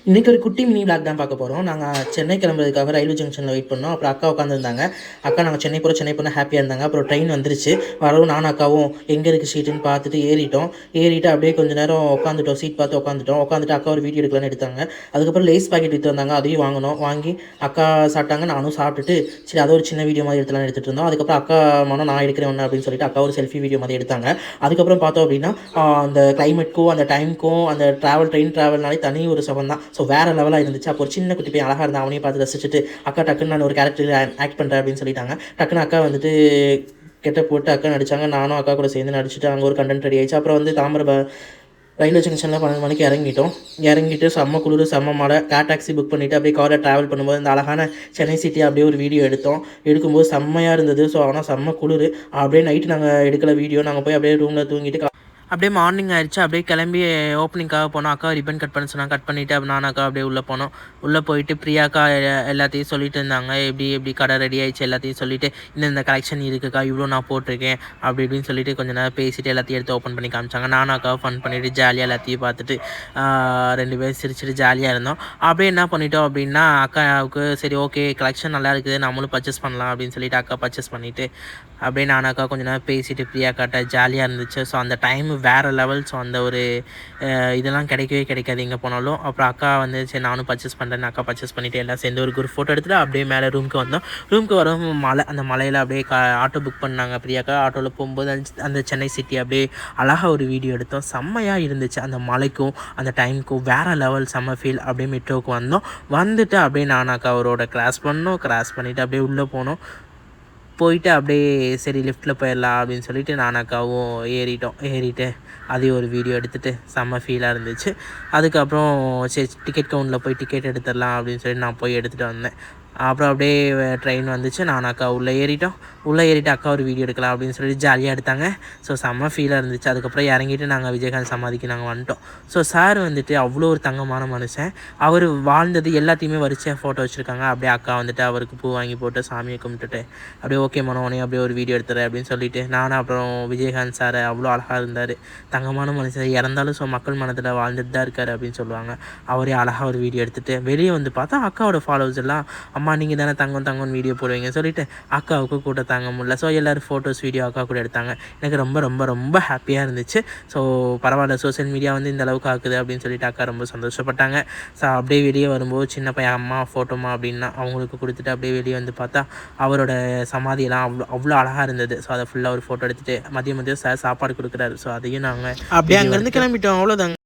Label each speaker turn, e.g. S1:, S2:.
S1: இன்றைக்கி ஒரு குட்டி மினி விளாக் தான் பார்க்க போகிறோம். நாங்கள் சென்னை கிளம்புறதுக்காக ரயில்வே ஜங்ஷனில் வெயிட் பண்ணோம். அப்புறம் அக்கா உட்காந்துருந்தாங்க. அக்கா நாங்கள் சென்னை போகிறோம் ஹாப்பியாக இருந்தாங்க. அப்புறம் ட்ரெயின் வந்துருச்சு. வரவும் நானும் அக்காவும் எங்கே இருக்குது சீட்டுன்னு பார்த்துட்டு ஏறிட்டு அப்படியே கொஞ்சம் நேரம் உட்காந்துட்டோம். சீட் பார்த்து உட்காந்துட்டு அக்கா ஒரு வீடியோ எடுக்கலான்னு எடுத்தாங்க. அதுக்கப்புறம் லேஸ் பாக்கெட் விற்று வந்தாங்க. அதையும் வாங்கி அக்கா சாப்பிட்டாங்க. நானும் சாப்பிட்டுட்டு சரி அதை ஒரு சின்ன வீடியோ மாதிரி எடுத்துகிட்டு இருந்தோம். அதுக்கப்புறம் அக்கா மனம் நான் எடுக்கிறேன் ஒன்று அப்படின்னு சொல்லிட்டு அக்கா ஒரு செல்ஃபி வீடியோ மாதிரி எடுத்தாங்க. அதுக்கப்புறம் பார்த்தோம் அப்படின்னா அந்த கிளைமேட்க்கும் அந்த டைமுக்கும் அந்த ட்ரெயின் ட்ராவல்னாலே தனி ஒரு சுகம் தான். ஸோ வேறு லெவலாக இருந்துச்சு. அப்போ ஒரு சின்ன குட்டி பையன் அழகாக இருந்தால் அவனையும் பார்த்து ரசிச்சுட்டு அக்கா டக்குன்னு நான் ஒரு கேரக்டர் ஆக்ட் பண்ணுறேன் அப்படின்னு சொல்லிட்டாங்க. டக்குன்னு அக்கா வந்துட்டு கெட்ட போட்டு அக்கா நடித்தாங்க. நானும் அக்கா கூட சேர்ந்து நடிச்சுட்டு அங்கே ஒரு கண்டென்ட் ரெடி ஆயிடுச்சு. அப்புறம் வந்து ரயில்வே ஜங்ஷனில் 12 மணிக்கு இறங்கிட்டு செம்ம குளிர் செம்ம மழை. டாக்ஸி புக் பண்ணிவிட்டு அப்படியே காரில் ட்ராவல் பண்ணும்போது இந்த அழகான சென்னை சிட்டி அப்படியே ஒரு வீடியோ எடுக்கும்போது செம்மையாக இருந்தது. ஸோ ஆனால் செம்ம குளிர். அப்படியே நைட்டு நாங்கள் எடுக்கல வீடியோ. நாங்கள் போய் அப்படியே ரூமில் தூங்கிட்டு அப்படியே மார்னிங் ஆயிடுச்சு. அப்படியே கிளம்பி ஓப்பனிங்காக போனோம். அக்கா ரிப்பன் கட் பண்ண சொன்னாங்க. கட் பண்ணிவிட்டு அப்படி நானும் அக்கா அப்படியே உள்ளே போனோம். உள்ளே போயிட்டு பிரியாக்கா எல்லாத்தையும் சொல்லிட்டு இருந்தாங்க. எப்படி கடை ரெடி ஆகிடுச்சு எல்லாத்தையும் சொல்லிவிட்டு இந்த கலெக்ஷன் இருக்குக்கா இவ்வளோ நான் போட்டிருக்கேன் அப்படி இப்படின்னு சொல்லிட்டு கொஞ்சம் நேரம் பேசிவிட்டு எல்லாத்தையும் எடுத்து ஓப்பன் பண்ணி காமிச்சாங்க. நானும் அக்காவை ஃபன் பண்ணிவிட்டு ஜாலியாக எல்லாத்தையும் பார்த்துட்டு 2 பேரும் சிரிச்சிட்டு ஜாலியாக இருந்தோம். அப்படியே என்ன பண்ணிட்டோம் அப்படின்னா அக்காவுக்கு சரி ஓகே கலெக்ஷன் நல்லா இருக்குது நம்மளும் பர்ச்சேஸ் பண்ணலாம் அப்படின்னு சொல்லிட்டு அக்கா பர்ச்சேஸ் பண்ணிவிட்டு அப்படியே நானும் அக்கா கொஞ்சம் நேரம் பேசிவிட்டு பிரியாக்காட்ட ஜாலியாக இருந்துச்சு. ஸோ அந்த டைம் வேறு லெவல். ஸோ அந்த ஒரு இதெல்லாம் கிடைக்காது எங்கே போனாலும். அப்புறம் அக்கா வந்து சரி நானும் பர்ச்சேஸ் பண்ணுறேன். அக்கா பர்ச்சேஸ் பண்ணிவிட்டு எல்லாம் சேர்ந்து ஒரு குரூப் ஃபோட்டோ எடுத்துகிட்டு அப்படியே மேலே ரூமுக்கு வந்தோம். ரூமுக்கு வரவும் அந்த மலையில் அப்படியே ஆட்டோ புக் பண்ணாங்க பிரியாக்கா. ஆட்டோவில் போகும்போது அந்த சென்னை சிட்டி அப்படியே அழகாக ஒரு வீடியோ எடுத்தோம். செம்மையாக இருந்துச்சு. அந்த மலைக்கும் அந்த டைமுக்கும் வேறு லெவல் செம்ம ஃபீல். அப்படியே மெட்ரோவுக்கு வந்துட்டு அப்படியே நான் அக்கா அவரோட கிராஸ் பண்ணிவிட்டு அப்படியே உள்ளே போயிட்டு அப்படியே சரி லிஃப்ட்டில் போயிடலாம் அப்படின்னு சொல்லிட்டு நானும் அக்காவும் ஏறிட்டு அதையும் ஒரு வீடியோ எடுத்துகிட்டு செம்ம ஃபீலாக இருந்துச்சு. அதுக்கப்புறம் சரி டிக்கெட் கவுண்டில் போய் டிக்கெட் எடுத்துடலாம் அப்படின்னு சொல்லிட்டு நான் போய் எடுத்துகிட்டு வந்தேன். அப்புறம் அப்படியே ட்ரெயின் வந்துச்சு. நான் அக்கா உள்ளே ஏறிட்டு அக்கா ஒரு வீடியோ எடுக்கலாம் அப்படின்னு சொல்லிட்டு ஜாலியாக எடுத்தாங்க. ஸோ செம்ம ஃபீலாக இருந்துச்சு. அதுக்கப்புறம் இறங்கிட்டு நாங்கள் விஜயகாந்த் சமாதிக்கு நாங்கள் வந்துட்டோம். ஸோ சார் வந்துட்டு அவ்வளோ ஒரு தங்கமான மனுஷன். அவர் வாழ்ந்தது எல்லாத்தையுமே வரிசையாக ஃபோட்டோ வச்சுருக்காங்க. அப்படியே அக்கா வந்துட்டு அவருக்கு பூ வாங்கி போட்டு சாமியை கும்பிட்டுட்டு அப்படியே ஓகே மனோனே அப்படியே ஒரு வீடியோ எடுத்துறேன் அப்படின்னு சொல்லிட்டு நானும் அப்புறம் விஜயகாந்த் சார் அவ்வளோ அழகாக இருந்தார். தங்கமான மனுஷன் இறந்தாலும் ஸோ மக்கள் மனத்தில் வாழ்ந்துட்டு தான் இருக்கார் அப்படின்னு சொல்லுவாங்க. அவரே அழகாக ஒரு வீடியோ எடுத்துகிட்டு வெளியே வந்து பார்த்தா அக்காவோட ஃபாலோவர்ஸ் எல்லாம் அம்மா நீங்கள் தானே தங்கம்னு வீடியோ போடுவீங்க சொல்லிட்டு அக்காவுக்கு கூட தாங்க முடியல. ஸோ எல்லோரும் ஃபோட்டோஸ் வீடியோ அக்கா கூட எடுத்தாங்க. எனக்கு ரொம்ப ரொம்ப ரொம்ப ஹாப்பியாக இருந்துச்சு. ஸோ பரவாயில்ல சோஷியல் மீடியா வந்து இந்த அளவுக்கு ஆக்குது அப்படின்னு சொல்லிட்டு அக்கா ரொம்ப சந்தோஷப்பட்டாங்க. ஸோ அப்படியே வெளியே வரும்போது சின்ன பையன் அம்மா ஃபோட்டோமா அப்படின்னா அவங்களுக்கு கொடுத்துட்டு அப்படியே வெளியே வந்து பார்த்தா அவரோட சமாதியெல்லாம் அவ்வளோ அழகாக இருந்தது. ஸோ அதை ஃபுல்லாக ஒரு ஃபோட்டோ எடுத்துகிட்டு மதியம் சார் சாப்பாடு கொடுக்குறாரு. ஸோ அதையும் நாங்கள் அப்படியே அங்கேருந்து கிளம்பிட்டோம். அவ்வளோதாங்க.